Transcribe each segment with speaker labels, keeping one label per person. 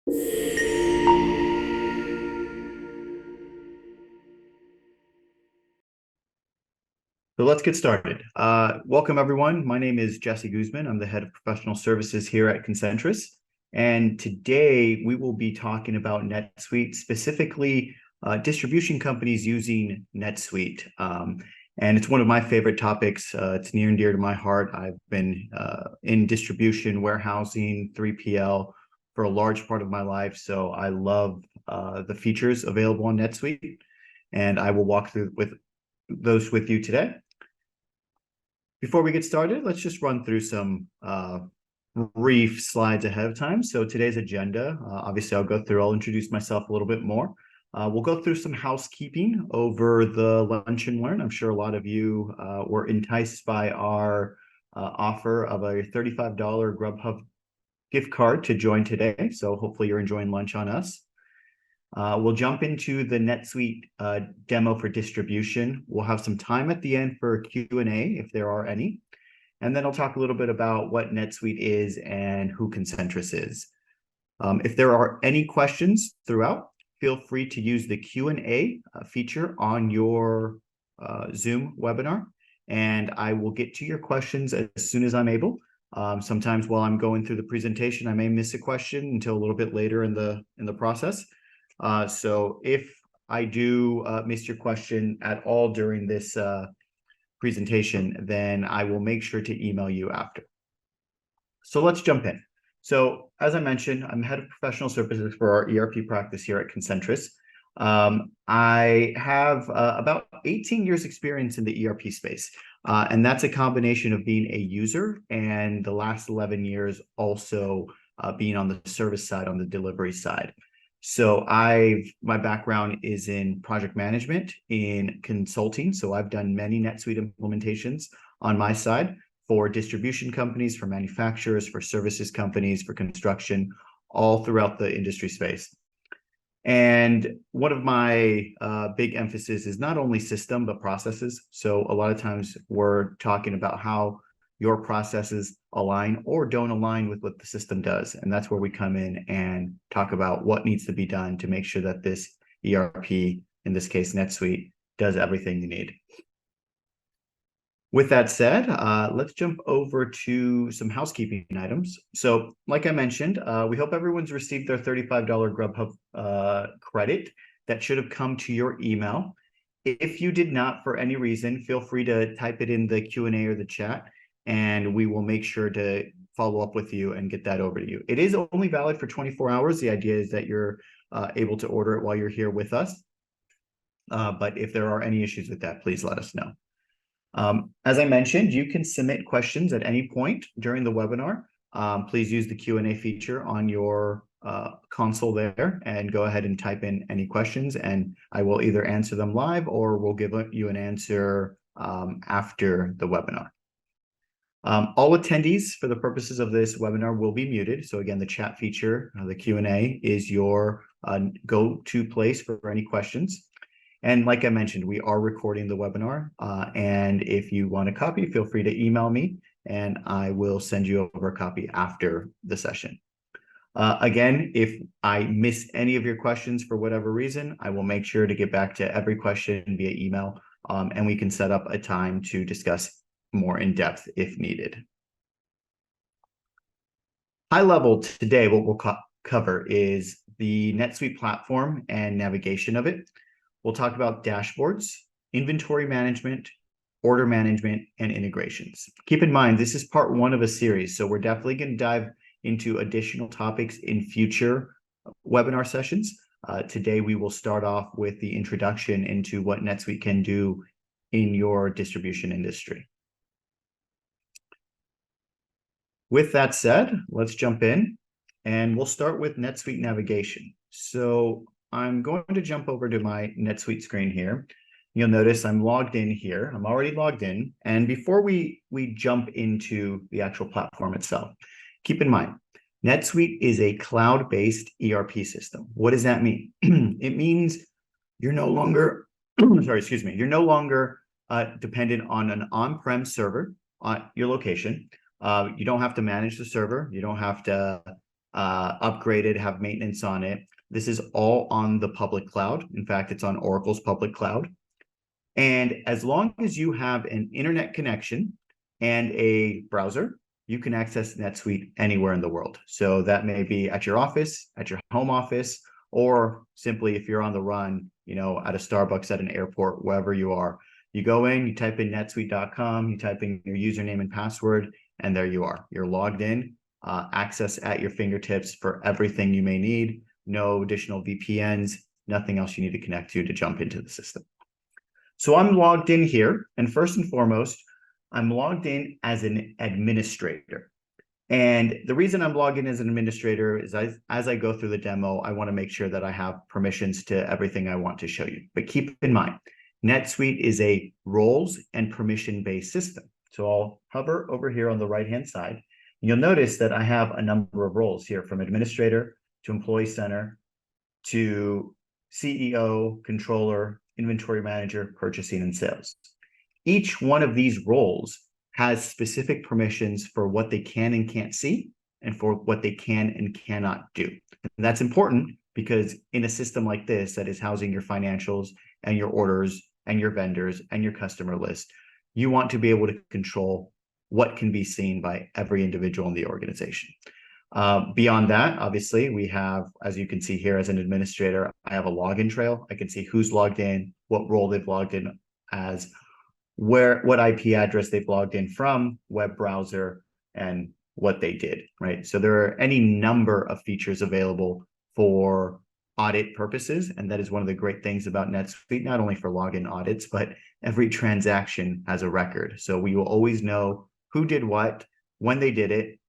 Speaker 1: So let's get started. Welcome, everyone. My name is Jesse Guzman. I'm the head of professional services here at Concentris. And today we will be talking about NetSuite, specifically distribution companies using NetSuite. And it's one of my favorite topics. It's near and dear to my heart. I've been in distribution, warehousing, 3PL for a large part of my life. So I love the features available on NetSuite. And I will walk through those with you today. Before we get started, let's just run through some brief slides ahead of time. So today's agenda, obviously I'll introduce myself a little bit more. We'll go through some housekeeping over the Lunch and Learn. I'm sure a lot of you were enticed by our offer of a $35 Grubhub gift card to join today. So hopefully you're enjoying lunch on us. We'll jump into the NetSuite demo for distribution. We'll have some time at the end for Q&A if there are any. And then I'll talk a little bit about what NetSuite is and who Concentris is. If there are any questions throughout, feel free to use the Q&A feature on your Zoom webinar, and I will get to your questions as soon as I'm able. Sometimes while I'm going through the presentation, I may miss a question until a little bit later in the process. So if I do miss your question at all during this presentation, then I will make sure to email you after. So let's jump in. So as I mentioned, I'm head of professional services for our ERP practice here at Concentris. I have about 18 years experience in the ERP space, and that's a combination of being a user and the last 11 years also being on the service side, on the delivery side. So my background is in project management, in consulting. So I've done many NetSuite implementations on my side for distribution companies, for manufacturers, for services companies, for construction, all throughout the industry space. And one of my big emphasis is not only system, but processes. So a lot of times we're talking about how your processes align or don't align with what the system does. And that's where we come in and talk about what needs to be done to make sure that this ERP, in this case, NetSuite, does everything you need. With that said, let's jump over to some housekeeping items. So like I mentioned, we hope everyone's received their $35 Grubhub credit that should have come to your email. If you did not, for any reason, feel free to type it in the Q&A or the chat, and we will make sure to follow up with you and get that over to you. It is only valid for 24 hours. The idea is that you're able to order it while you're here with us. But if there are any issues with that, please let us know. As I mentioned, you can submit questions at any point during the webinar. Please use the Q&A feature on your console there and go ahead and type in any questions, and I will either answer them live or we'll give you an answer after the webinar. All attendees for the purposes of this webinar will be muted. So again, the chat feature, the Q&A is your go-to place for any questions. And like I mentioned, we are recording the webinar. And if you want a copy, feel free to email me and I will send you over a copy after the session. Again, if I miss any of your questions for whatever reason, I will make sure to get back to every question via email, and we can set up a time to discuss more in depth if needed. High level today, what we'll cover is the NetSuite platform and navigation of it. We'll talk about dashboards, inventory management, order management, and integrations. Keep in mind, this is part one of a series, so we're definitely going to dive into additional topics in future webinar sessions. Today, we will start off with the introduction into what NetSuite can do in your distribution industry. With that said, let's jump in and we'll start with NetSuite navigation. So I'm going to jump over to my NetSuite screen here. You'll notice I'm logged in here. I'm already logged in. And before we jump into the actual platform itself, keep in mind, NetSuite is a cloud-based ERP system. What does that mean? It means you're no longer, you're no longer dependent on an on-prem server at your location. You don't have to manage the server. You don't have to upgraded, have maintenance on it. This is all on the public cloud. In fact, it's on Oracle's public cloud. And as long as you have an internet connection and a browser, you can access NetSuite anywhere in the world. So that may be at your office, at your home office, or simply if you're on the run, at a Starbucks, at an airport, wherever you are. You go in, you type in netsuite.com, you type in your username and password, and there you are. You're logged in, access at your fingertips for everything you may need. No additional VPNs, nothing else you need to connect to jump into the system. So I'm logged in here, and first and foremost, I'm logged in as an administrator. And the reason I'm logged in as an administrator is as I go through the demo, I want to make sure that I have permissions to everything I want to show you. But keep in mind, NetSuite is a roles and permission-based system. So I'll hover over here on the right-hand side. And you'll notice that I have a number of roles here, from administrator to employee center to CEO, controller, inventory manager, purchasing, and sales. Each one of these roles has specific permissions for what they can and can't see and for what they can and cannot do. And that's important because in a system like this that is housing your financials and your orders and your vendors and your customer list, you want to be able to control what can be seen by every individual in the organization. Beyond that, obviously, we have, as you can see here as an administrator, I have a login trail. I can see who's logged in, what role they've logged in as, what IP address they've logged in from, web browser, and what they did, right? So there are any number of features available for audit purposes, and that is one of the great things about NetSuite, not only for login audits, but every transaction has a record. So we will always know who did what, when they did it,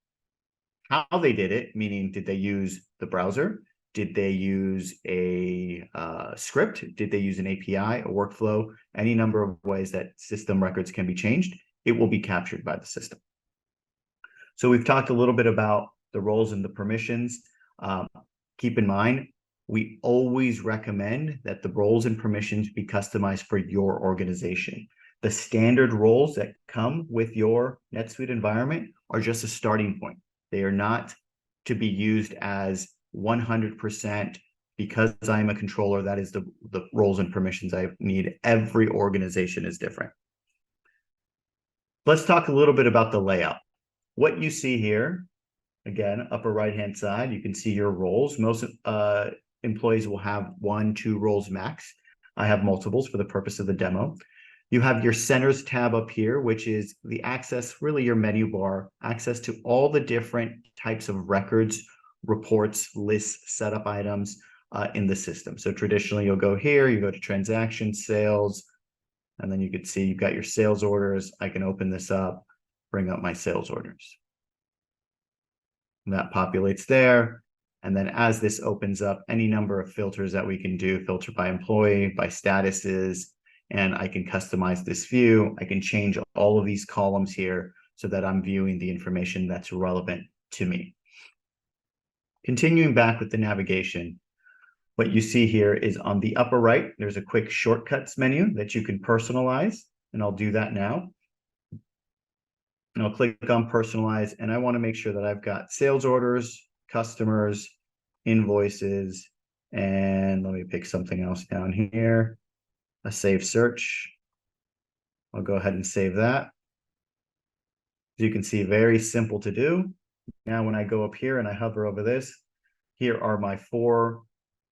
Speaker 1: how they did it, meaning did they use the browser? Did they use a script? Did they use an API, a workflow? Any number of ways that system records can be changed, it will be captured by the system. So we've talked a little bit about the roles and the permissions. Keep in mind, we always recommend that the roles and permissions be customized for your organization. The standard roles that come with your NetSuite environment are just a starting point. They are not to be used as 100% because I'm a controller, that is the roles and permissions I need. Every organization is different. Let's talk a little bit about the layout. What you see here, again, upper right-hand side, you can see your roles. Most employees will have 1-2 roles max. I have multiples for the purpose of the demo. You have your centers tab up here, which is the access, really your menu bar, access to all the different types of records, reports, lists, setup items in the system. So traditionally, you'll go here, you go to transactions, sales, and then you can see you've got your sales orders. I can open this up, bring up my sales orders. And that populates there. And then as this opens up, any number of filters that we can do, filter by employee, by statuses, and I can customize this view. I can change all of these columns here so that I'm viewing the information that's relevant to me. Continuing back with the navigation, what you see here is on the upper right, there's a quick shortcuts menu that you can personalize, and I'll do that now. And I'll click on personalize, and I want to make sure that I've got sales orders, customers, invoices, and let me pick something else down here. A save search. I'll go ahead and save that. As you can see, very simple to do. Now, when I go up here and I hover over this, here are my 4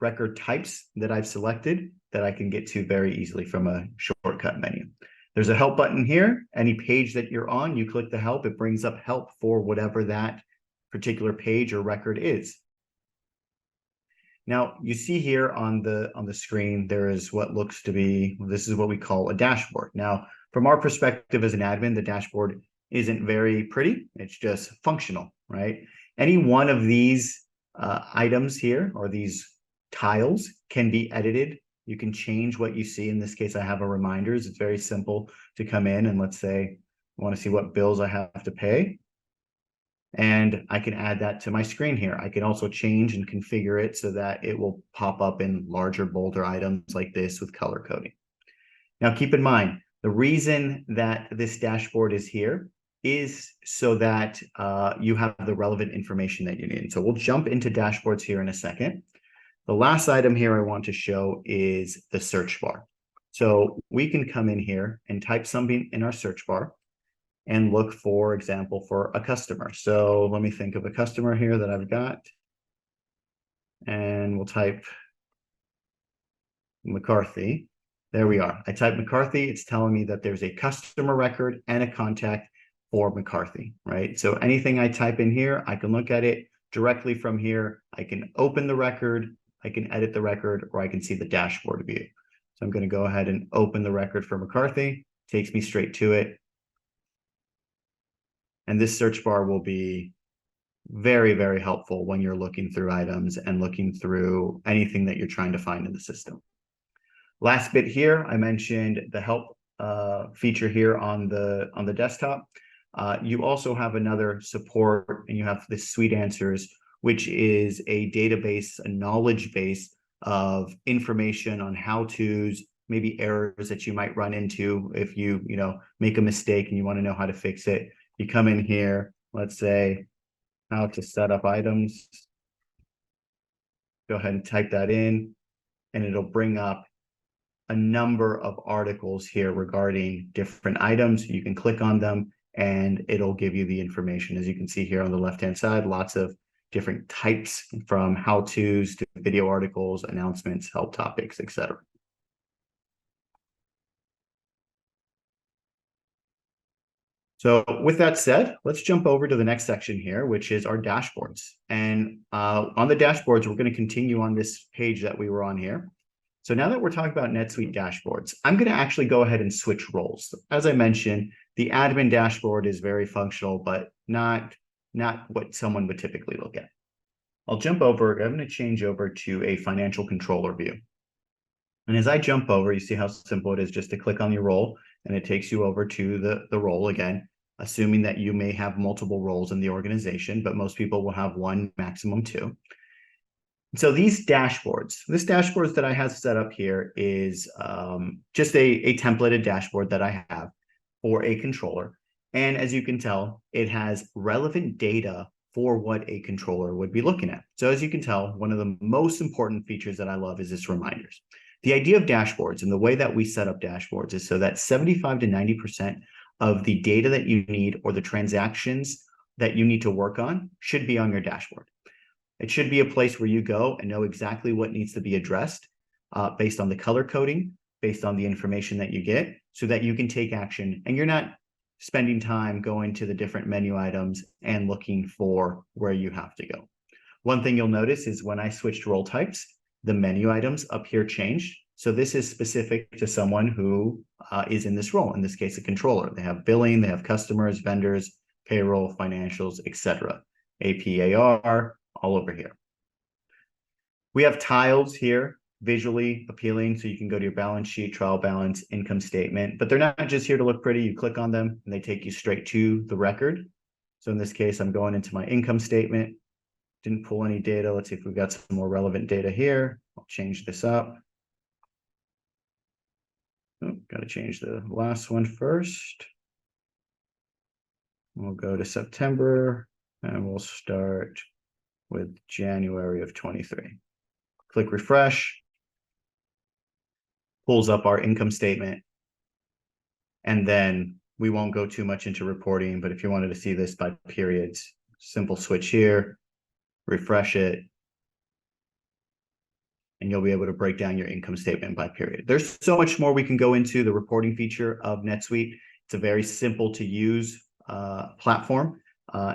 Speaker 1: record types that I've selected that I can get to very easily from a shortcut menu. There's a help button here. Any page that you're on, you click the help, it brings up help for whatever that particular page or record is. Now, you see here on the screen, there is what looks to be, this is what we call a dashboard. Now, from our perspective as an admin, the dashboard isn't very pretty. It's just functional, right? Any one of these items here, or these tiles, can be edited. You can change what you see. In this case, I have a reminders. It's very simple to come in and let's say I want to see what bills I have to pay. And I can add that to my screen here. I can also change and configure it so that it will pop up in larger, bolder items like this with color coding. Now, keep in mind, the reason that this dashboard is here is so that you have the relevant information that you need. So we'll jump into dashboards here in a second. The last item here I want to show is the search bar. So we can come in here and type something in our search bar and look, for example, for a customer. So let me think of a customer here that I've got. And we'll type McCarthy. There we are. I type McCarthy. It's telling me that there's a customer record and a contact for McCarthy, right? So anything I type in here, I can look at it directly from here. I can open the record, I can edit the record, or I can see the dashboard view. So I'm going to go ahead and open the record for McCarthy. Takes me straight to it. And this search bar will be very, very helpful when you're looking through items and looking through anything that you're trying to find in the system. Last bit here, I mentioned the help feature here on the desktop. You also have another support, and you have the Suite Answers, which is a database, a knowledge base of information on how-tos, maybe errors that you might run into if you make a mistake and you want to know how to fix it. You come in here, let's say how to set up items. Go ahead and type that in, and it'll bring up a number of articles here regarding different items. You can click on them and it'll give you the information. As you can see here on the left-hand side, lots of different types, from how-tos to video articles, announcements, help topics, etc. So with that said, let's jump over to the next section here, which is our dashboards. And on the dashboards, we're going to continue on this page that we were on here. So now that we're talking about NetSuite dashboards, I'm going to actually go ahead and switch roles. As I mentioned, the admin dashboard is very functional, but not what someone would typically look at. I'll jump over, I'm going to change over to a financial controller view. And as I jump over, you see how simple it is just to click on your role, and it takes you over to the role again, assuming that you may have multiple roles in the organization, but most people will have one, maximum two. So these dashboards, this dashboard that I have set up here is just a templated dashboard that I have for a controller. And as you can tell, it has relevant data for what a controller would be looking at. So as you can tell, one of the most important features that I love is this reminders. The idea of dashboards and the way that we set up dashboards is so that 75 to 90% of the data that you need, or the transactions that you need to work on, should be on your dashboard. It should be a place where you go and know exactly what needs to be addressed based on the color coding, based on the information that you get, so that you can take action and you're not spending time going to the different menu items and looking for where you have to go. One thing you'll notice is when I switched role types, the menu items up here changed. So this is specific to someone who is in this role, in this case, a controller. They have billing, they have customers, vendors, payroll, financials, etc. APAR, all over here. We have tiles here, visually appealing, so you can go to your balance sheet, trial balance, income statement, but they're not just here to look pretty. You click on them and they take you straight to the record. So in this case, I'm going into my income statement, didn't pull any data. Let's see if we've got some more relevant data here. I'll change this up. Oh, got to change the last one first. We'll go to September and we'll start with January of 23. Click refresh, pulls up our income statement. And then we won't go too much into reporting, but if you wanted to see this by periods, simple switch here, refresh it, and you'll be able to break down your income statement by period. There's so much more we can go into the reporting feature of NetSuite. It's a very simple to use platform.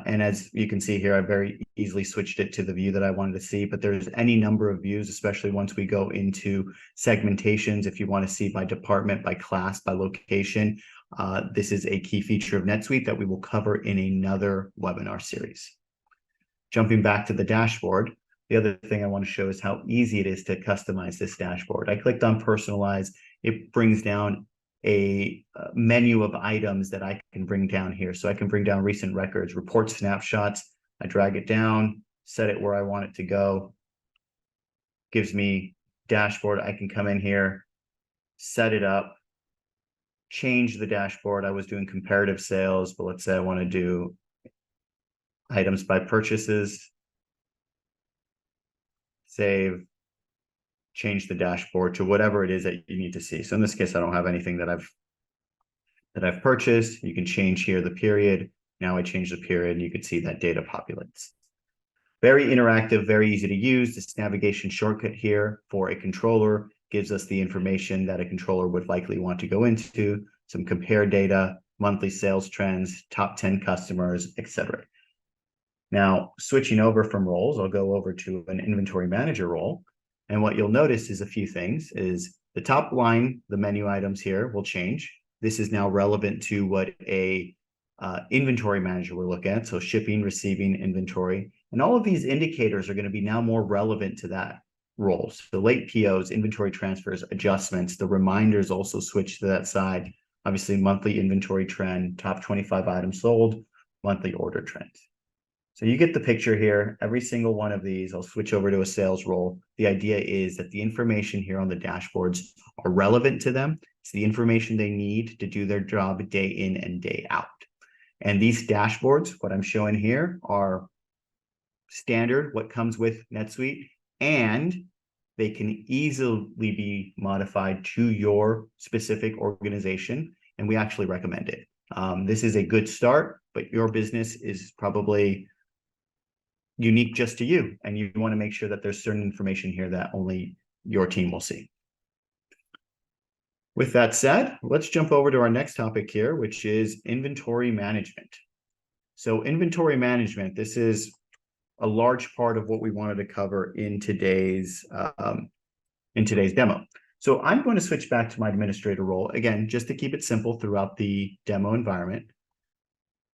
Speaker 1: And as you can see here, I very easily switched it to the view that I wanted to see, but there's any number of views, especially once we go into segmentations. If you want to see by department, by class, by location, this is a key feature of NetSuite that we will cover in another webinar series. Jumping back to the dashboard, the other thing I want to show is how easy it is to customize this dashboard. I clicked on personalize. It brings down a menu of items that I can bring down here. So I can bring down recent records, report snapshots. I drag it down, set it where I want it to go. Gives me dashboard. I can come in here, set it up, change the dashboard. I was doing comparative sales, but let's say I want to do items by purchases, save, change the dashboard to whatever it is that you need to see. So in this case, I don't have anything that I've purchased. You can change here the period. Now I change the period, and you can see that data populates. Very interactive, very easy to use. This navigation shortcut here for a controller gives us the information that a controller would likely want to go into, some compare data, monthly sales trends, top 10 customers, etc. Now, switching over from roles, I'll go over to an inventory manager role. And what you'll notice is a few things is the top line, the menu items here will change. This is now relevant to what a inventory manager will look at. So shipping, receiving, inventory. And all of these indicators are going to be now more relevant to that role. So late POs, inventory transfers, adjustments, the reminders also switch to that side. Obviously, monthly inventory trend, top 25 items sold, monthly order trends. So you get the picture here. Every single one of these, I'll switch over to a sales role. The idea is that the information here on the dashboards are relevant to them. It's the information they need to do their job day in and day out. And these dashboards, what I'm showing here, are standard, what comes with NetSuite, and they can easily be modified to your specific organization, and we actually recommend it. This is a good start, but your business is probably unique just to you, and you want to make sure that there's certain information here that only your team will see. With that said, let's jump over to our next topic here, which is inventory management. So inventory management, this is a large part of what we wanted to cover in today's demo. So I'm going to switch back to my administrator role, again, just to keep it simple throughout the demo environment.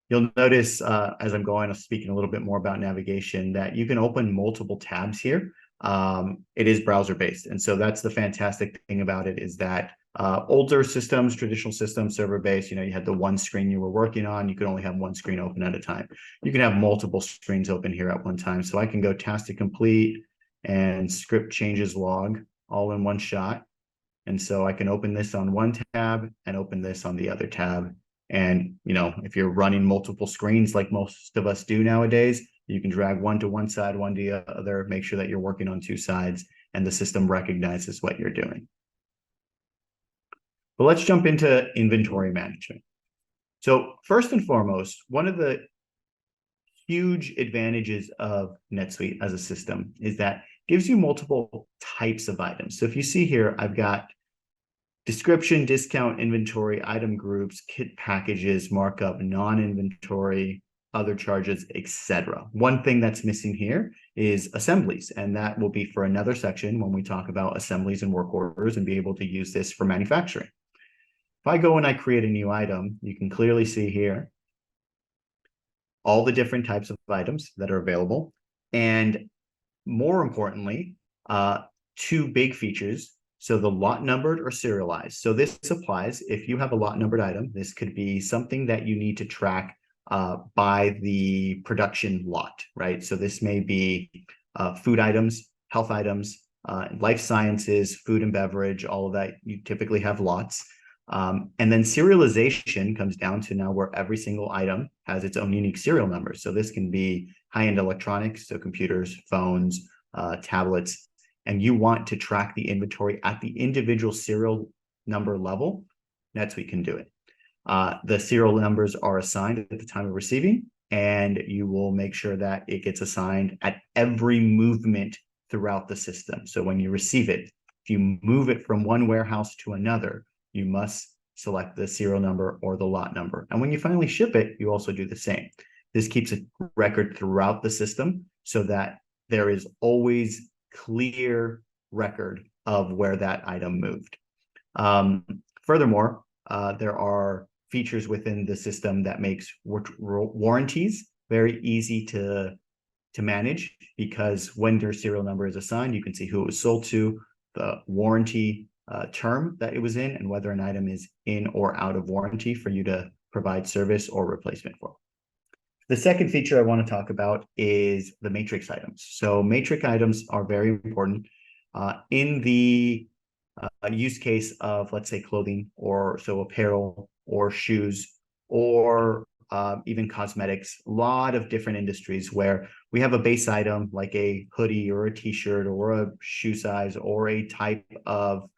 Speaker 1: You'll notice as I'm going, I'm speaking a little bit more about navigation, that you can open multiple tabs here. It is browser-based. And so that's the fantastic thing about it, is that older systems, traditional systems, server-based, you had the one screen you were working on. You could only have one screen open at a time. You can have multiple screens open here at one time. So I can go task to complete and script changes log all in one shot. And so I can open this on one tab and open this on the other tab. And, if you're running multiple screens like most of us do nowadays, you can drag one to one side, one to the other, make sure that you're working on two sides, and the system recognizes what you're doing. But let's jump into inventory management. So first and foremost, one of the huge advantages of NetSuite as a system is that it gives you multiple types of items. So if you see here, I've got description, discount, inventory, item groups, kit packages, markup, non-inventory, other charges, etc. One thing that's missing here is assemblies, and that will be for another section when we talk about assemblies and work orders and be able to use this for manufacturing. If I go and I create a new item, you can clearly see here all the different types of items that are available. And more importantly, two big features. So the lot numbered or serialized. So this applies if you have a lot numbered item. This could be something that you need to track by the production lot, right? So this may be food items, health items, life sciences, food and beverage, all of that. You typically have lots. And then serialization comes down to now where every single item has its own unique serial number. So this can be high-end electronics, so computers, phones, tablets, and you want to track the inventory at the individual serial number level, NetSuite can do it. The serial numbers are assigned at the time of receiving, and you will make sure that it gets assigned at every movement throughout the system. So when you receive it, if you move it from one warehouse to another, you must select the serial number or the lot number. And when you finally ship it, you also do the same. This keeps a record throughout the system so that there is always clear record of where that item moved. Furthermore, there are features within the system that makes warranties very easy to manage, because when your serial number is assigned, you can see who it was sold to, the warranty term that it was in, and whether an item is in or out of warranty for you to provide service or replacement for. The second feature I want to talk about is the matrix items. So matrix items are very important. In the a use case of, let's say, clothing, or so apparel or shoes, or even cosmetics, a lot of different industries where we have a base item like a hoodie or a t-shirt or a shoe size or a type of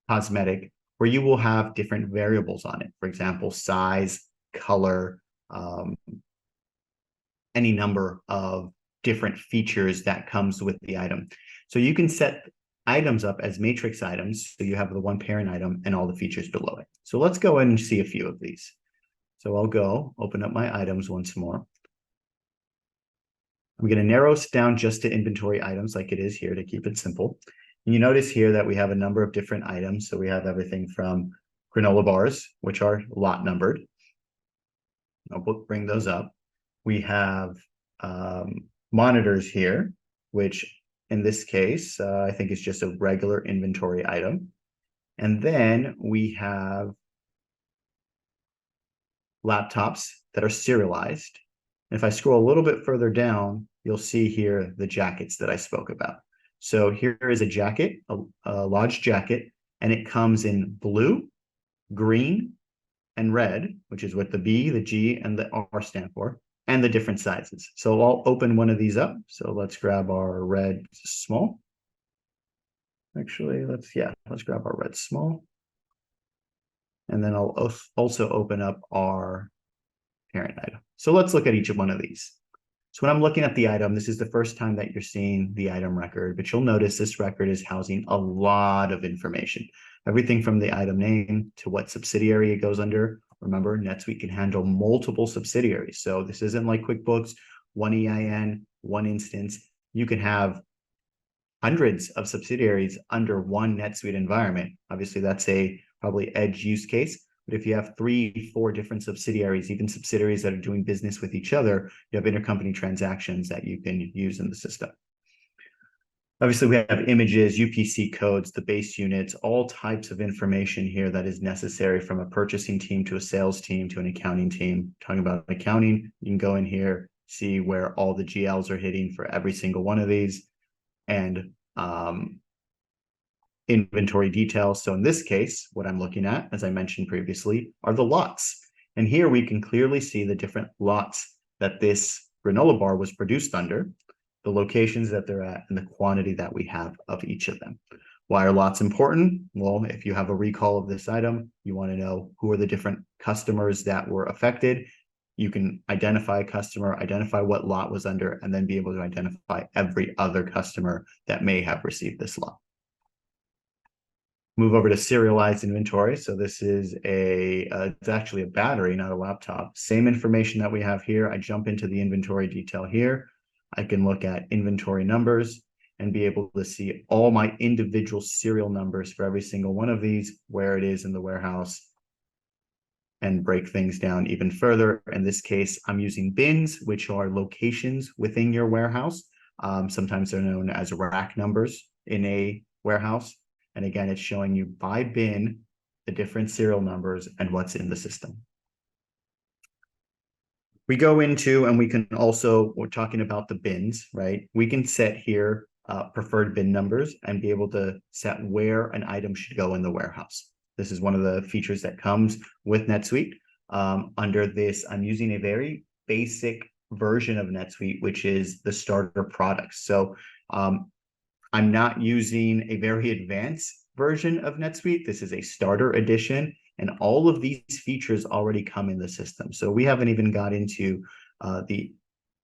Speaker 1: cosmetic, where you will have different variables on it. For example, size, color, any number of different features that comes with the item. So you can set items up as matrix items, so you have the one parent item and all the features below it. So let's go ahead and see a few of these. So I'll go open up my items once more. I'm going to narrow it down just to inventory items like it is here to keep it simple. And you notice here that we have a number of different items. So we have everything from granola bars, which are lot numbered. I'll bring those up. We have monitors here, which in this case, I think is just a regular inventory item. And then we have laptops that are serialized. And if I scroll a little bit further down, you'll see here the jackets that I spoke about. So here is a jacket, a large jacket, and it comes in blue, green, and red, which is what the B, the G, and the R stand for, and the different sizes. So I'll open one of these up. So let's grab our red small. Actually, let's grab our red small. And then I'll also open up our parent item. So let's look at each one of these. So when I'm looking at the item, this is the first time that you're seeing the item record, but you'll notice this record is housing a lot of information. Everything from the item name to what subsidiary it goes under. Remember, NetSuite can handle multiple subsidiaries. So this isn't like QuickBooks, one EIN, one instance. You can have hundreds of subsidiaries under one NetSuite environment. Obviously, that's a probably edge use case. But if you have 3, 4 different subsidiaries, even subsidiaries that are doing business with each other, you have intercompany transactions that you can use in the system. Obviously, we have images, UPC codes, the base units, all types of information here that is necessary from a purchasing team to a sales team to an accounting team. Talking about accounting, you can go in here, see where all the GLs are hitting for every single one of these, and inventory details. So in this case, what I'm looking at, as I mentioned previously, are the lots. And here we can clearly see the different lots that this granola bar was produced under, the locations that they're at, and the quantity that we have of each of them. Why are lots important? Well, if you have a recall of this item, you want to know who are the different customers that were affected. You can identify a customer, identify what lot was under, and then be able to identify every other customer that may have received this lot. Move over to serialized inventory. So this is it's actually a battery, not a laptop. Same information that we have here. I jump into the inventory detail here. I can look at inventory numbers and be able to see all my individual serial numbers for every single one of these, where it is in the warehouse, and break things down even further. In this case, I'm using bins, which are locations within your warehouse. Sometimes they're known as rack numbers in a warehouse. And again, it's showing you by bin, the different serial numbers and what's in the system. We go into, and we can also, we're talking about the bins, right? We can set here preferred bin numbers and be able to set where an item should go in the warehouse. This is one of the features that comes with NetSuite. Under this, I'm using a very basic version of NetSuite, which is the starter products. So I'm not using a very advanced version of NetSuite. This is a starter edition, and all of these features already come in the system. So we haven't even got into the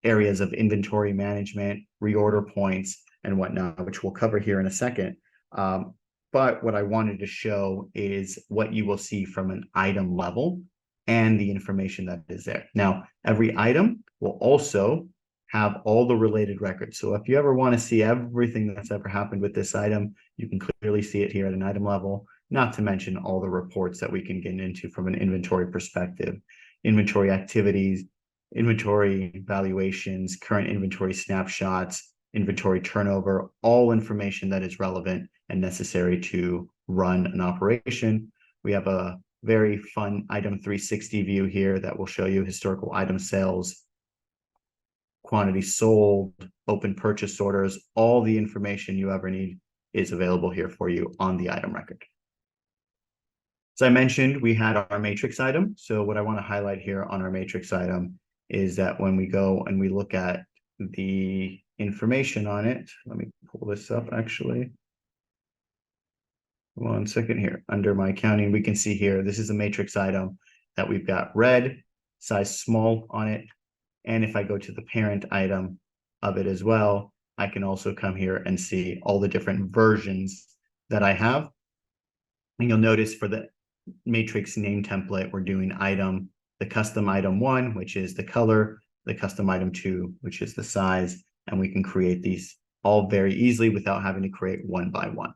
Speaker 1: areas of inventory management, reorder points, and whatnot, which we'll cover here in a second. But what I wanted to show is what you will see from an item level and the information that is there. Now, every item will also have all the related records. So if you ever want to see everything that's ever happened with this item, you can clearly see it here at an item level, not to mention all the reports that we can get into from an inventory perspective, inventory activities, inventory valuations, current inventory snapshots, inventory turnover, all information that is relevant and necessary to run an operation. We have a very fun item 360 view here that will show you historical item sales, quantity sold, open purchase orders, all the information you ever need is available here for you on the item record. As I mentioned, we had our matrix item. So what I want to highlight here on our matrix item is that when we go and we look at the information on it, let me pull this up actually. 1 second here. Under my accounting, we can see here, this is a matrix item that we've got red, size small on it. And if I go to the parent item of it as well, I can also come here and see all the different versions that I have. And you'll notice for the matrix name template, we're doing item, the custom item 1, which is the color, the custom item 2, which is the size, and we can create these all very easily without having to create one by one.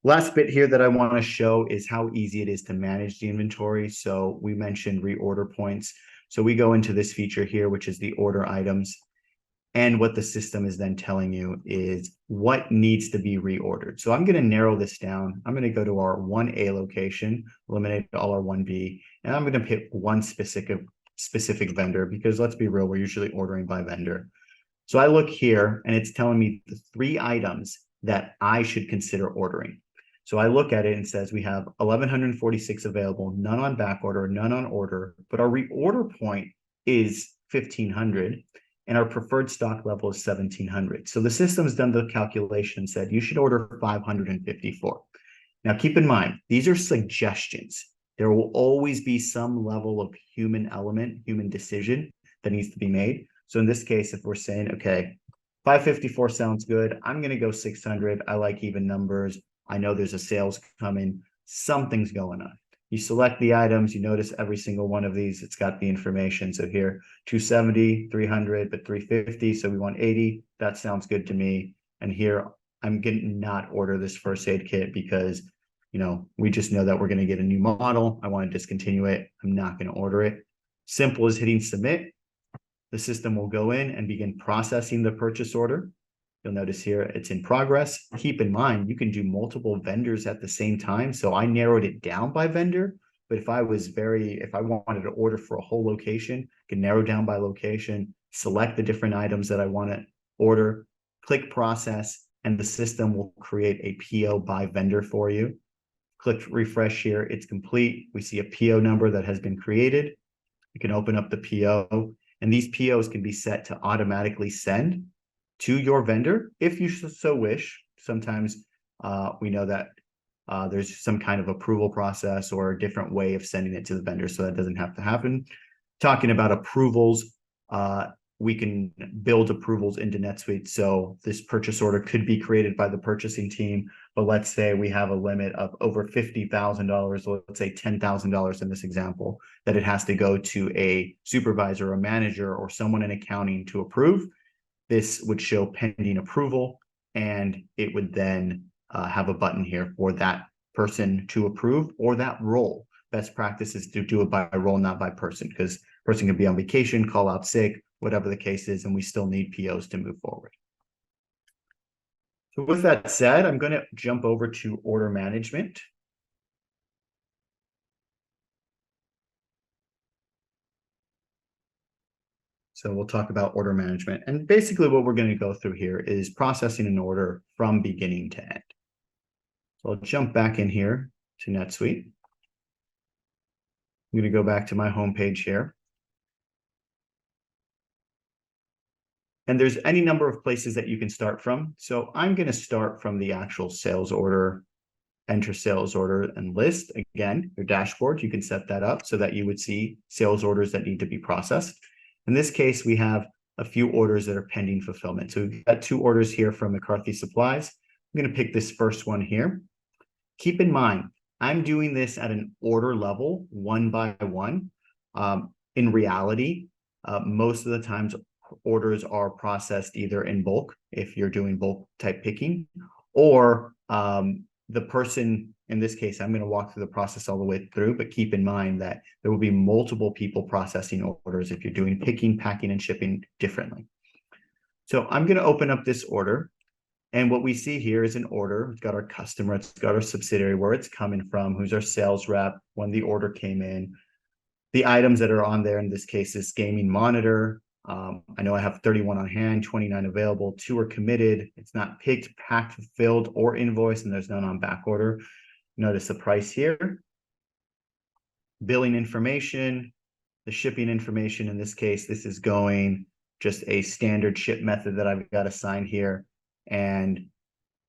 Speaker 1: Last bit here that I want to show is how easy it is to manage the inventory. So we mentioned reorder points. So we go into this feature here, which is the order items. And what the system is then telling you is what needs to be reordered. So I'm going to narrow this down. I'm going to go to our 1A location, eliminate all our 1B, and I'm going to pick one specific vendor because let's be real, we're usually ordering by vendor. So I look here and it's telling me the 3 items that I should consider ordering. So I look at it and it says we have 1,146 available, none on back order, none on order, but our reorder point is 1,500. And our preferred stock level is 1,700. So the system's done the calculation and said you should order 554. Now keep in mind, these are suggestions. There will always be some level of human element, human decision that needs to be made. So in this case, if we're saying, okay, 554 sounds good, I'm going to go 600. I like even numbers. I know there's a sales coming. Something's going on. You select the items, you notice every single one of these, it's got the information. So here, 270, 300, but 350, so we want 80. That sounds good to me. And here, I'm going to not order this first aid kit because, we just know that we're going to get a new model. I want to discontinue it. I'm not going to order it. Simple as hitting submit. The system will go in and begin processing the purchase order. You'll notice here it's in progress. Keep in mind, you can do multiple vendors at the same time. So I narrowed it down by vendor, but if I wanted to order for a whole location, I can narrow down by location, select the different items that I want to order, click process, and the system will create a PO by vendor for you. Click refresh here, it's complete. We see a PO number that has been created. You can open up the PO, and these POs can be set to automatically send to your vendor if you so wish. Sometimes we know that there's some kind of approval process or a different way of sending it to the vendor, so that doesn't have to happen. Talking about approvals, we can build approvals into NetSuite. So this purchase order could be created by the purchasing team, but let's say we have a limit of over $50,000, let's say $10,000 in this example, that it has to go to a supervisor, a manager, or someone in accounting to approve. This would show pending approval, and it would then have a button here for that person to approve or that role. Best practice is to do it by role, not by person, because person can be on vacation, call out sick, whatever the case is, and we still need POs to move forward. So with that said, I'm going to jump over to order management. So we'll talk about order management. And basically what we're going to go through here is processing an order from beginning to end. So I'll jump back in here to NetSuite. I'm going to go back to my home page here. And there's any number of places that you can start from. So I'm going to start from the actual sales order, enter sales order and list. Again, your dashboard, you can set that up so that you would see sales orders that need to be processed. In this case, we have a few orders that are pending fulfillment. So we've got 2 orders here from McCarthy Supplies. I'm going to pick this first one here. Keep in mind, I'm doing this at an order level, one by one. In reality, most of the times orders are processed either in bulk, if you're doing bulk type picking, or the person, in this case, I'm going to walk through the process all the way through, but keep in mind that there will be multiple people processing orders if you're doing picking, packing, and shipping differently. So I'm going to open up this order. And what we see here is an order. It's got our customer, it's got our subsidiary, where it's coming from, who's our sales rep, when the order came in. The items that are on there in this case is gaming monitor, I know I have 31 on hand, 29 available, 2 are committed. It's not picked, packed, fulfilled, or invoiced, and there's none on back order. Notice the price here. Billing information, the shipping information. In this case, this is going just a standard ship method that I've got assigned here. And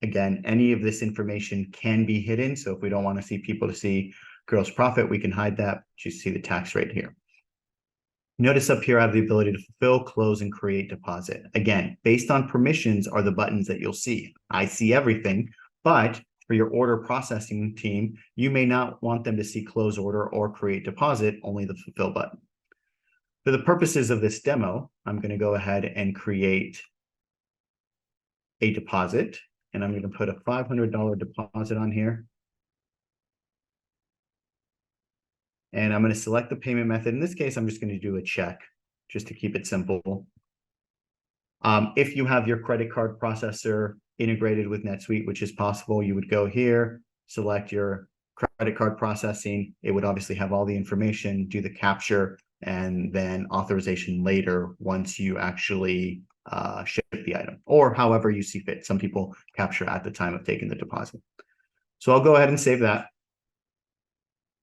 Speaker 1: again, any of this information can be hidden. So if we don't want to see people to see gross profit, we can hide that. You see the tax rate here. Notice up here, I have the ability to fulfill, close, and create deposit. Again, based on permissions are the buttons that you'll see. I see everything, but for your order processing team, you may not want them to see close order or create deposit, only the fulfill button. For the purposes of this demo, I'm going to go ahead and create a deposit, and I'm going to put a $500 deposit on here. And I'm going to select the payment method. In this case, I'm just going to do a check just to keep it simple. If you have your credit card processor integrated with NetSuite, which is possible, you would go here, select your credit card processing. It would obviously have all the information, do the capture, and then authorization later once you actually ship the item, or however you see fit. Some people capture at the time of taking the deposit. So I'll go ahead and save that.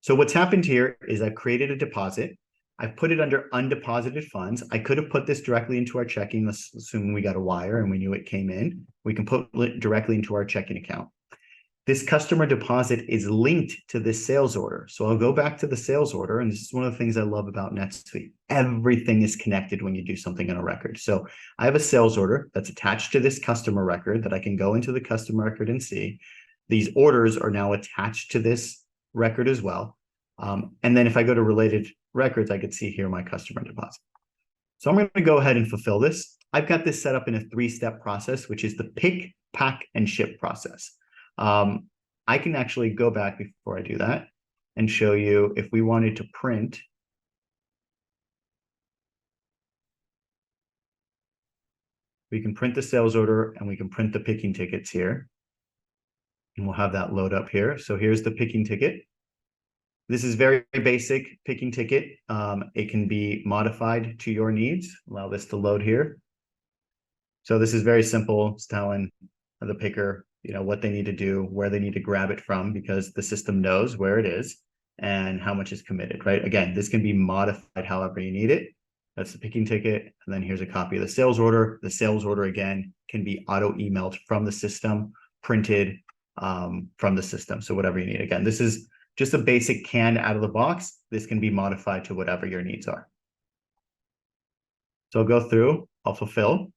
Speaker 1: So what's happened here is I've created a deposit. I've put it under undeposited funds. I could have put this directly into our checking, let's assume we got a wire and we knew it came in. We can put it directly into our checking account. This customer deposit is linked to this sales order. So I'll go back to the sales order, and this is one of the things I love about NetSuite. Everything is connected when you do something on a record. So I have a sales order that's attached to this customer record that I can go into the customer record and see. These orders are now attached to this record as well. And then if I go to related records, I could see here my customer deposit. So I'm going to go ahead and fulfill this. I've got this set up in a 3-step process, which is the pick, pack, and ship process. I can actually go back before I do that and show you if we wanted to print. We can print the sales order and we can print the picking tickets here. And we'll have that load up here. So here's the picking ticket. This is very basic picking ticket. It can be modified to your needs. Allow this to load here. So this is very simple. It's telling the picker, what they need to do, where they need to grab it from, because the system knows where it is and how much is committed, right? Again, this can be modified however you need it. That's the picking ticket. And then here's a copy of the sales order. The sales order, again, can be auto-emailed from the system, printed from the system. So whatever you need. Again, this is just a basic can out of the box. This can be modified to whatever your needs are. So I'll go through, I'll fulfill,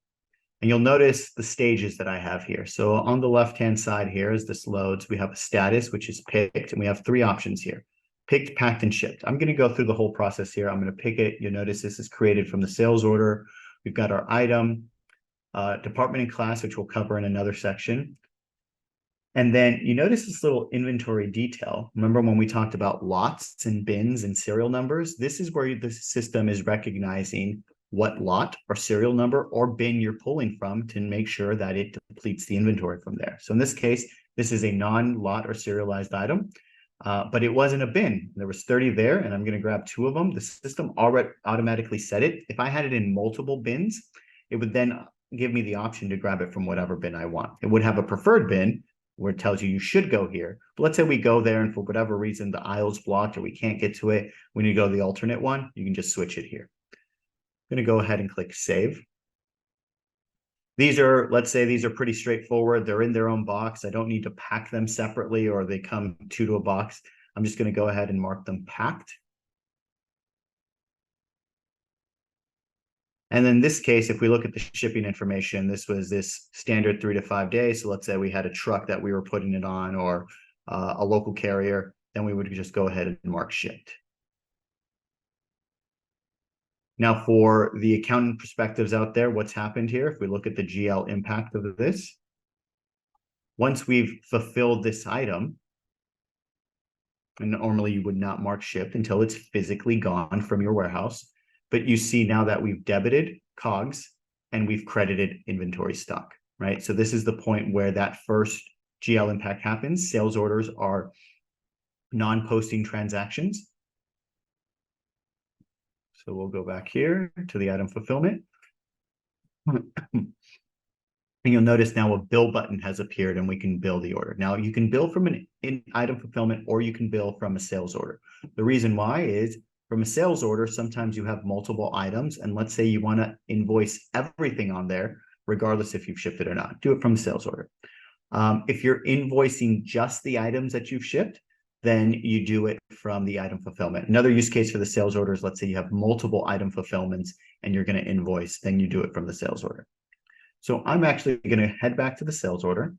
Speaker 1: and you'll notice the stages that I have here. So on the left-hand side here, as this loads, we have a status, which is picked, and we have 3 options here: picked, packed, and shipped. I'm going to go through the whole process here. I'm going to pick it. You'll notice this is created from the sales order. We've got our item, department and class, which we'll cover in another section. And then you notice this little inventory detail. Remember when we talked about lots and bins and serial numbers? This is where the system is recognizing what lot or serial number or bin you're pulling from to make sure that it depletes the inventory from there. So in this case, this is a non-lot or serialized item, but it wasn't a bin. There was 30 there, and I'm going to grab 2 of them. The system already automatically set it. If I had it in multiple bins, it would then give me the option to grab it from whatever bin I want. It would have a preferred bin where it tells you should go here. But let's say we go there and for whatever reason, the aisle's blocked or we can't get to it. We need to go to the alternate one. You can just switch it here. I'm going to go ahead and click save. These are, let's say these are pretty straightforward. They're in their own box. I don't need to pack them separately, or they come 2 to a box. I'm just going to go ahead and mark them packed. And then in this case, if we look at the shipping information, this was this standard 3 to 5 days. So let's say we had a truck that we were putting it on, or a local carrier, then we would just go ahead and mark shipped. Now for the accountant perspectives out there, what's happened here? If we look at the GL impact of this, once we've fulfilled this item, and normally you would not mark shipped until it's physically gone from your warehouse, but you see now that we've debited COGS and we've credited inventory stock, right? So this is the point where that first GL impact happens. Sales orders are non-posting transactions. So we'll go back here to the item fulfillment. And you'll notice now a bill button has appeared and we can bill the order. Now you can bill from an item fulfillment or you can bill from a sales order. The reason why is from a sales order, sometimes you have multiple items. And let's say you want to invoice everything on there, regardless if you've shipped it or not. Do it from the sales order. If you're invoicing just the items that you've shipped, then you do it from the item fulfillment. Another use case for the sales orders, let's say you have multiple item fulfillments and you're going to invoice, then you do it from the sales order. So I'm actually going to head back to the sales order.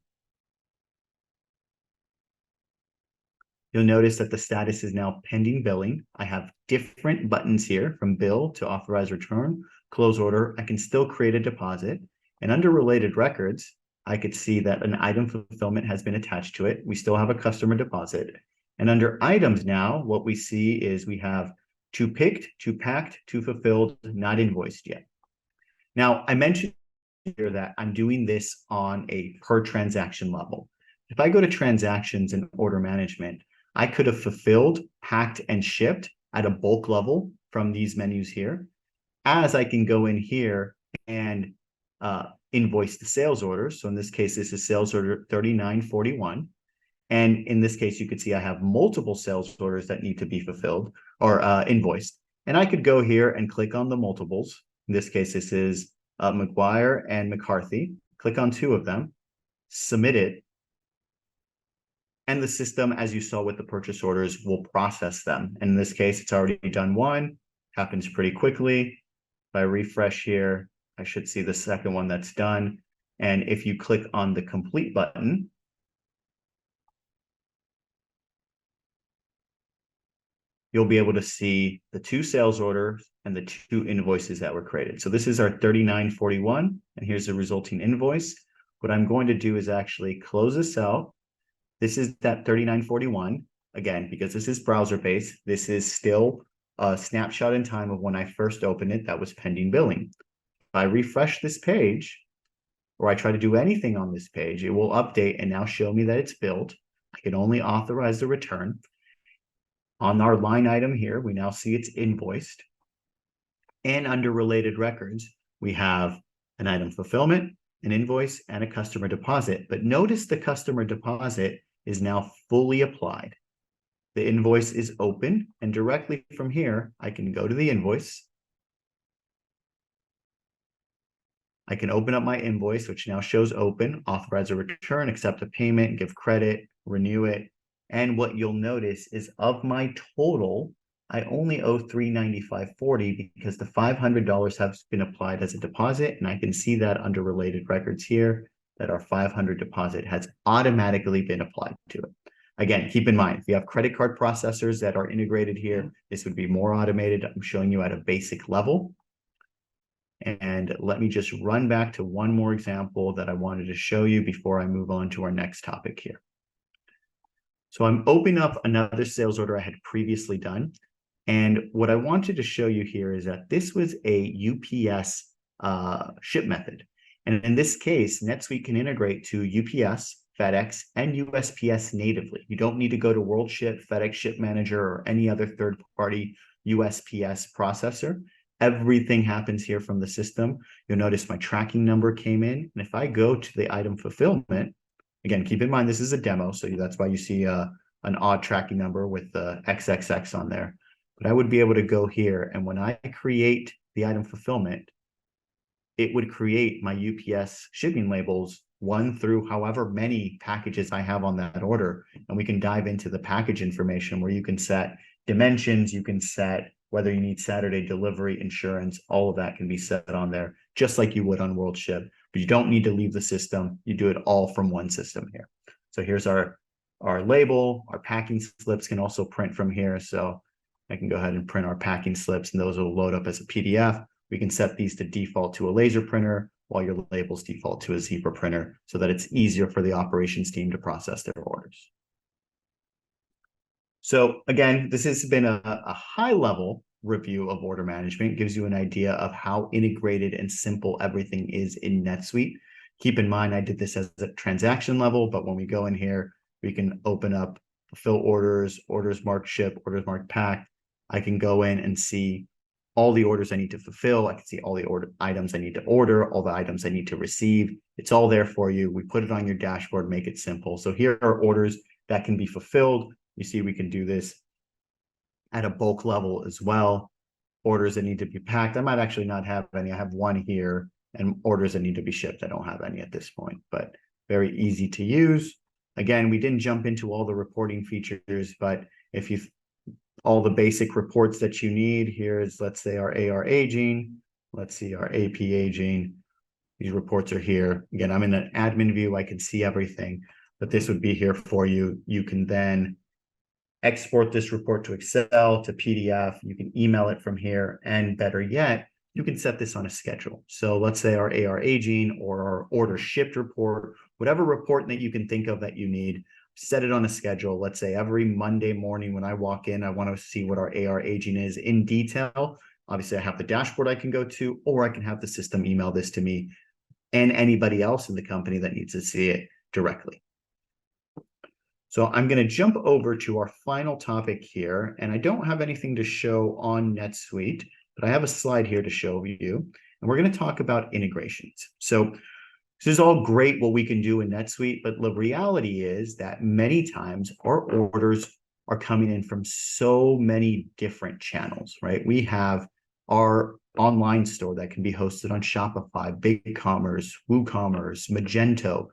Speaker 1: You'll notice that the status is now pending billing. I have different buttons here from bill to authorize return, close order. I can still create a deposit. And under related records, I could see that an item fulfillment has been attached to it. We still have a customer deposit. And under items now, what we see is we have 2 picked, 2 packed, 2 fulfilled, not invoiced yet. Now, I mentioned here that I'm doing this on a per transaction level. If I go to transactions and order management, I could have fulfilled, packed, and shipped at a bulk level from these menus here, as I can go in here and invoice the sales orders. So in this case, this is sales order 3941. And in this case, you could see I have multiple sales orders that need to be fulfilled or invoiced. And I could go here and click on the multiples. In this case, this is McGuire and McCarthy. Click on 2 of them, submit it. And the system, as you saw with the purchase orders, will process them. And in this case, it's already done 1, happens pretty quickly. If I refresh here, I should see the second one that's done. And if you click on the complete button, you'll be able to see the 2 sales orders and the 2 invoices that were created. So this is our 3941, and here's the resulting invoice. What I'm going to do is actually close this out. This is that 3941. Again, because this is browser-based, this is still a snapshot in time of when I first opened it that was pending billing. If I refresh this page, or I try to do anything on this page, it will update and now show me that it's billed. I can only authorize the return. On our line item here, we now see it's invoiced. And under related records, we have an item fulfillment, an invoice, and a customer deposit. But notice the customer deposit is now fully applied. The invoice is open, and directly from here, I can go to the invoice. I can open up my invoice, which now shows open, authorize a return, accept a payment, give credit, renew it. And what you'll notice is of my total, I only owe $395.40 because the $500 has been applied as a deposit. And I can see that under related records here that our $500 deposit has automatically been applied to it. Again, keep in mind, if you have credit card processors that are integrated here, this would be more automated. I'm showing you at a basic level. And let me just run back to one more example that I wanted to show you before I move on to our next topic here. So I'm opening up another sales order I had previously done. And what I wanted to show you here is that this was a UPS ship method. And in this case, NetSuite can integrate to UPS, FedEx, and USPS natively. You don't need to go to WorldShip, FedEx Ship Manager, or any other third-party USPS processor. Everything happens here from the system. You'll notice my tracking number came in. And if I go to the item fulfillment, again, keep in mind, this is a demo. So that's why you see an odd tracking number with the XXX on there. But I would be able to go here. And when I create the item fulfillment, it would create my UPS shipping labels 1 through however many packages I have on that order. And we can dive into the package information where you can set dimensions, you can set whether you need Saturday delivery, insurance, all of that can be set on there, just like you would on WorldShip. But you don't need to leave the system. You do it all from one system here. So here's our label. Our packing slips can also print from here. So I can go ahead and print our packing slips, and those will load up as a PDF. We can set these to default to a laser printer, while your labels default to a Zebra printer, so that it's easier for the operations team to process their orders. So again, this has been a high-level review of order management, gives you an idea of how integrated and simple everything is in NetSuite. Keep in mind, I did this as a transaction level, but when we go in here, we can open up fulfill orders, orders marked ship, orders marked packed. I can go in and see all the orders I need to fulfill. I can see all the items I need to order, all the items I need to receive. It's all there for you. We put it on your dashboard, make it simple. So here are orders that can be fulfilled. You see, we can do this at a bulk level as well. Orders that need to be packed. I might actually not have any. I have one here, and orders that need to be shipped. I don't have any at this point, but very easy to use. Again, we didn't jump into all the reporting features, but if you all the basic reports that you need, here is, let's say, our AR aging. Let's see our AP aging. These reports are here. Again, I'm in an admin view. I can see everything, but this would be here for you. You can then export this report to Excel, to PDF. You can email it from here. And better yet, you can set this on a schedule. So let's say our AR aging or our order shipped report, whatever report that you can think of that you need, set it on a schedule. Let's say every Monday morning when I walk in, I want to see what our AR aging is in detail. Obviously, I have the dashboard I can go to, or I can have the system email this to me and anybody else in the company that needs to see it directly. So I'm going to jump over to our final topic here, and I don't have anything to show on NetSuite, but I have a slide here to show you, and we're going to talk about integrations. So this is all great what we can do in NetSuite, but the reality is that many times our orders are coming in from so many different channels, right? We have our online store that can be hosted on Shopify, BigCommerce, WooCommerce, Magento,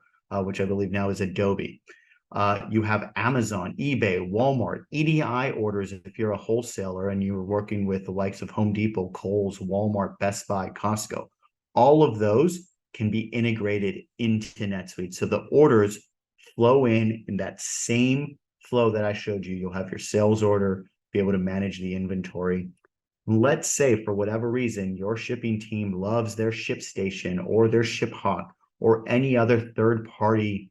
Speaker 1: which I believe now is Adobe. You have Amazon, eBay, Walmart, EDI orders if you're a wholesaler and you're working with the likes of Home Depot, Kohl's, Walmart, Best Buy, Costco. All of those can be integrated into NetSuite. So the orders flow in that same flow that I showed you. You'll have your sales order, be able to manage the inventory. Let's say for whatever reason, your shipping team loves their ShipStation or their ShipHawk or any other third-party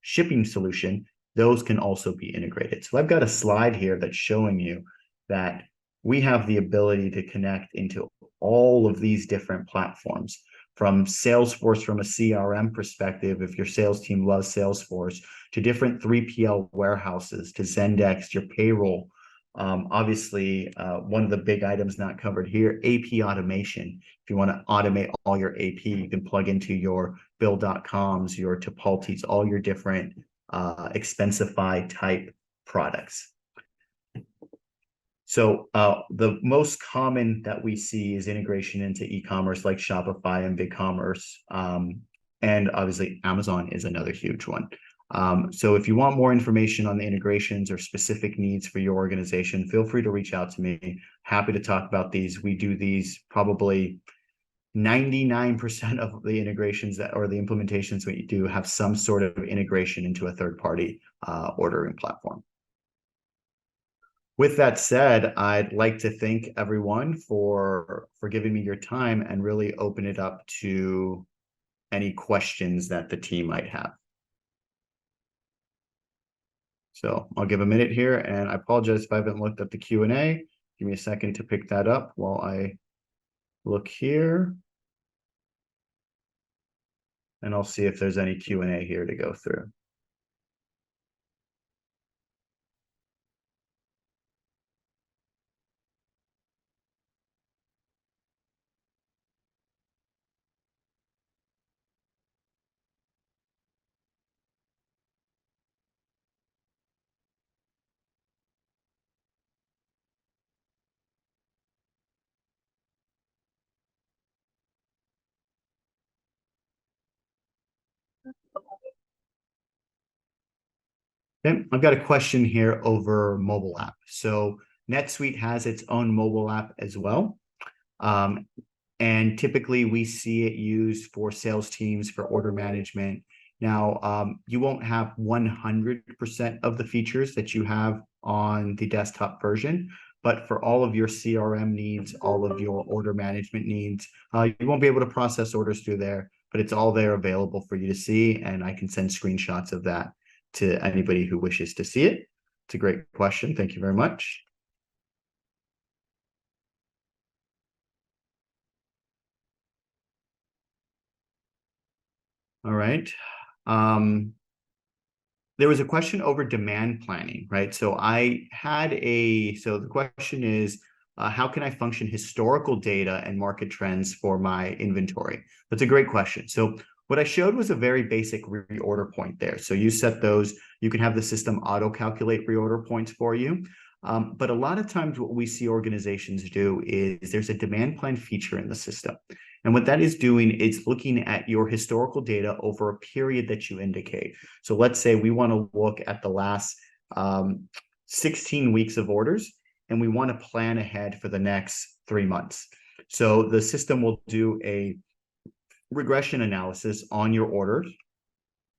Speaker 1: shipping solution, those can also be integrated. So I've got a slide here that's showing you that we have the ability to connect into all of these different platforms, from Salesforce from a CRM perspective, if your sales team loves Salesforce, to different 3PL warehouses, to Zendesk, your payroll. Obviously, one of the big items not covered here, AP automation. If you want to automate all your AP, you can plug into your Bill.coms, your Tipaltis, all your different Expensify type products. So the most common that we see is integration into e-commerce like Shopify and BigCommerce. And obviously Amazon is another huge one. So if you want more information on the integrations or specific needs for your organization, feel free to reach out to me. Happy to talk about these. We do these probably 99% of the integrations that, or the implementations we do, have some sort of integration into a third-party ordering platform. With that said, I'd like to thank everyone for giving me your time and really open it up to any questions that the team might have. So I'll give a minute here, and I apologize if I haven't looked up the Q&A. Give me a second to pick that up while I look here. And I'll see if there's any Q&A here to go through. Okay, I've got a question here over mobile app. So NetSuite has its own mobile app as well. And typically we see it used for sales teams, for order management. Now, you won't have 100% of the features that you have on the desktop version, but for all of your CRM needs, all of your order management needs, you won't be able to process orders through there, but it's all there available for you to see. And I can send screenshots of that to anybody who wishes to see it. It's a great question. Thank you very much. All right. There was a question over demand planning, right? So the question is, how can I function historical data and market trends for my inventory? That's a great question. So what I showed was a very basic reorder point there. So you set those, you can have the system auto-calculate reorder points for you. But a lot of times what we see organizations do is there's a demand plan feature in the system. And what that is doing is looking at your historical data over a period that you indicate. So let's say we want to look at the last 16 weeks of orders, and we want to plan ahead for the next 3 months. So the system will do a regression analysis on your orders.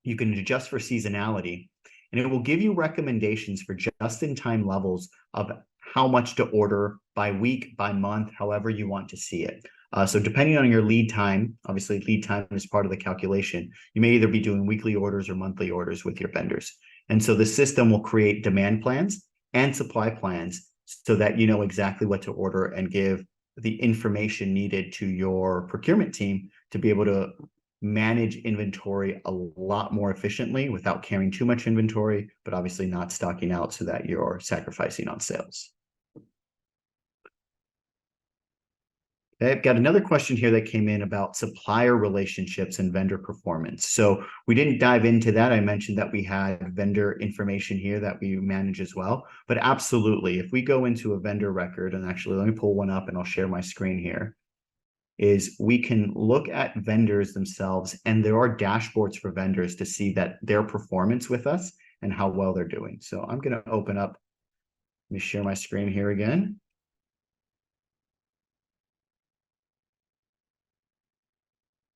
Speaker 1: You can adjust for seasonality, and it will give you recommendations for just-in-time levels of how much to order by week, by month, however you want to see it. So depending on your lead time, obviously lead time is part of the calculation, you may either be doing weekly orders or monthly orders with your vendors. And so the system will create demand plans and supply plans so that you know exactly what to order and give the information needed to your procurement team to be able to manage inventory a lot more efficiently without carrying too much inventory, but obviously not stocking out so that you're sacrificing on sales. I've got another question here that came in about supplier relationships and vendor performance. So we didn't dive into that. I mentioned that we had vendor information here that we manage as well. But absolutely, if we go into a vendor record, and actually let me pull one up and I'll share my screen here, is we can look at vendors themselves, and there are dashboards for vendors to see that their performance with us and how well they're doing. So I'm going to open up, let me share my screen here again.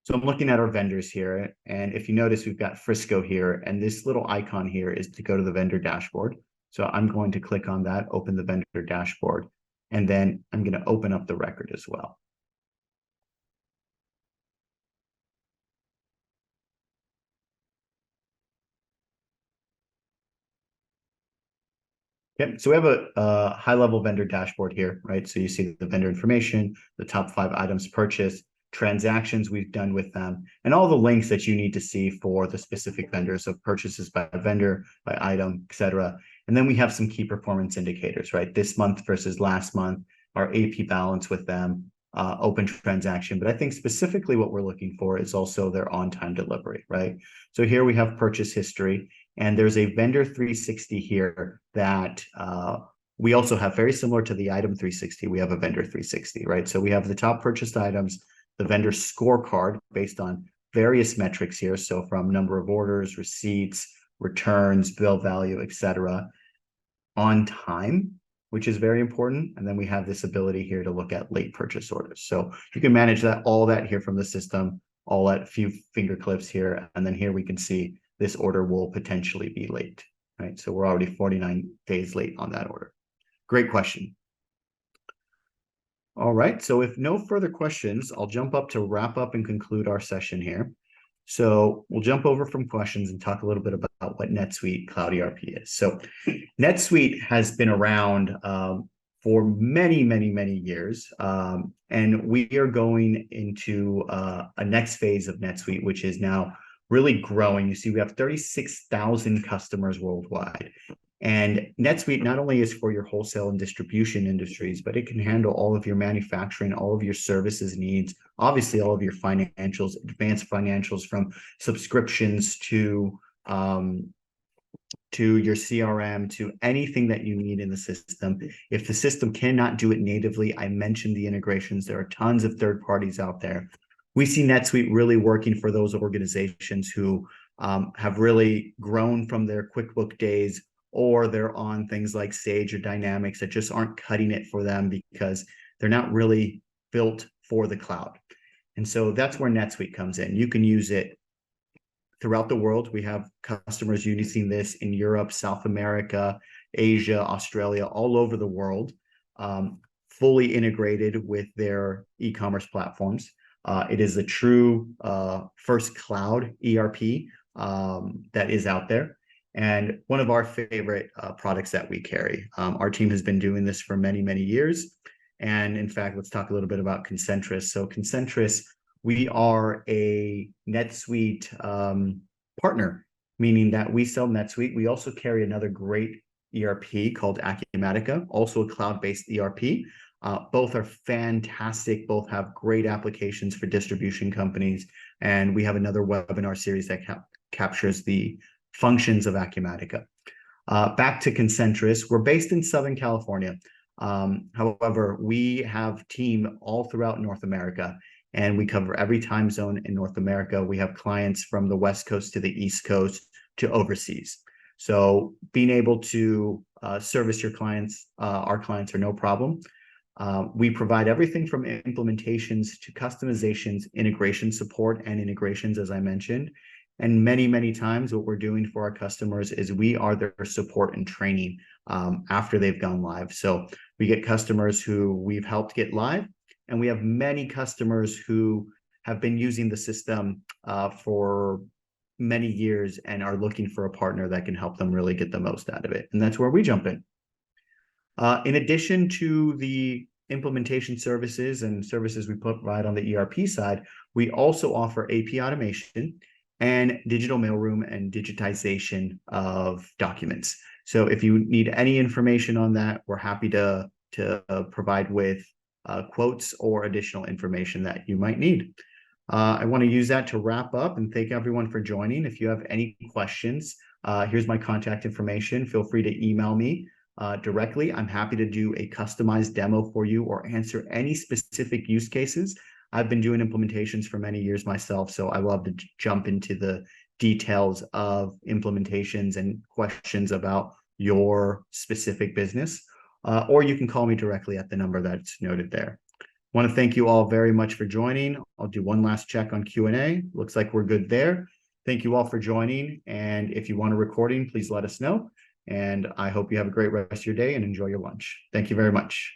Speaker 1: So I'm looking at our vendors here, and if you notice, we've got Frisco here, and this little icon here is to go to the vendor dashboard. So I'm going to click on that, open the vendor dashboard, and then I'm going to open up the record as well. Yep. So we have a high-level vendor dashboard here, right? So you see the vendor information, the top 5 items purchased, transactions we've done with them, and all the links that you need to see for the specific vendors, so purchases by vendor, by item, etc. And then we have some key performance indicators, right? This month versus last month, our AP balance with them, open transaction. But I think specifically what we're looking for is also their on-time delivery, right? So here we have purchase history, and there's a vendor 360 here that we also have, very similar to the item 360. We have a vendor 360, right? So we have the top purchased items, the vendor scorecard based on various metrics here. So from number of orders, receipts, returns, bill value, etc. On time, which is very important. And then we have this ability here to look at late purchase orders. So you can manage that, all that here from the system, all at a few finger clips here. And then here we can see this order will potentially be late, right? So we're already 49 days late on that order. Great question. All right, so if no further questions, I'll jump up to wrap up and conclude our session here. So we'll jump over from questions and talk a little bit about what NetSuite Cloud ERP is. So NetSuite has been around for many, many, many years. And we are going into a next phase of NetSuite, which is now really growing. You see, we have 36,000 customers worldwide. And NetSuite not only is for your wholesale and distribution industries, but it can handle all of your manufacturing, all of your services needs, obviously all of your financials, advanced financials, from subscriptions to your CRM, to anything that you need in the system. If the system cannot do it natively, I mentioned the integrations. There are tons of third parties out there. We see NetSuite really working for those organizations who have really grown from their QuickBooks days, or they're on things like Sage or Dynamics that just aren't cutting it for them because they're not really built for the cloud. And so that's where NetSuite comes in. You can use it throughout the world. We have customers using this in Europe, South America, Asia, Australia, all over the world, fully integrated with their e-commerce platforms. It is a true first cloud ERP that is out there, and one of our favorite products that we carry. Our team has been doing this for many, many years. And in fact, let's talk a little bit about Concentris. So Concentris, we are a NetSuite partner, meaning that we sell NetSuite. We also carry another great ERP called Acumatica, also a cloud-based ERP. Both are fantastic. Both have great applications for distribution companies. And we have another webinar series that captures the functions of Acumatica. Back to Concentris. We're based in Southern California. However, we have team all throughout North America, and we cover every time zone in North America. We have clients from the West Coast to the East Coast to overseas. So being able to service your clients, our clients, are no problem. We provide everything from implementations to customizations, integration support, and integrations, as I mentioned. And many, many times what we're doing for our customers is we are their support and training after they've gone live. So we get customers who we've helped get live, and we have many customers who have been using the system for many years and are looking for a partner that can help them really get the most out of it. And that's where we jump in. In addition to the implementation services and services we provide on the ERP side, we also offer AP automation and digital mailroom and digitization of documents. So if you need any information on that, we're happy to provide with quotes or additional information that you might need. I want to use that to wrap up and thank everyone for joining. If you have any questions, here's my contact information. Feel free to email me directly. I'm happy to do a customized demo for you or answer any specific use cases. I've been doing implementations for many years myself, so I love to jump into the details of implementations and questions about your specific business. Or you can call me directly at the number that's noted there. I want to thank you all very much for joining. I'll do one last check on Q&A. Looks like we're good there. Thank you all for joining. And if you want a recording, please let us know. And I hope you have a great rest of your day and enjoy your lunch. Thank you very much.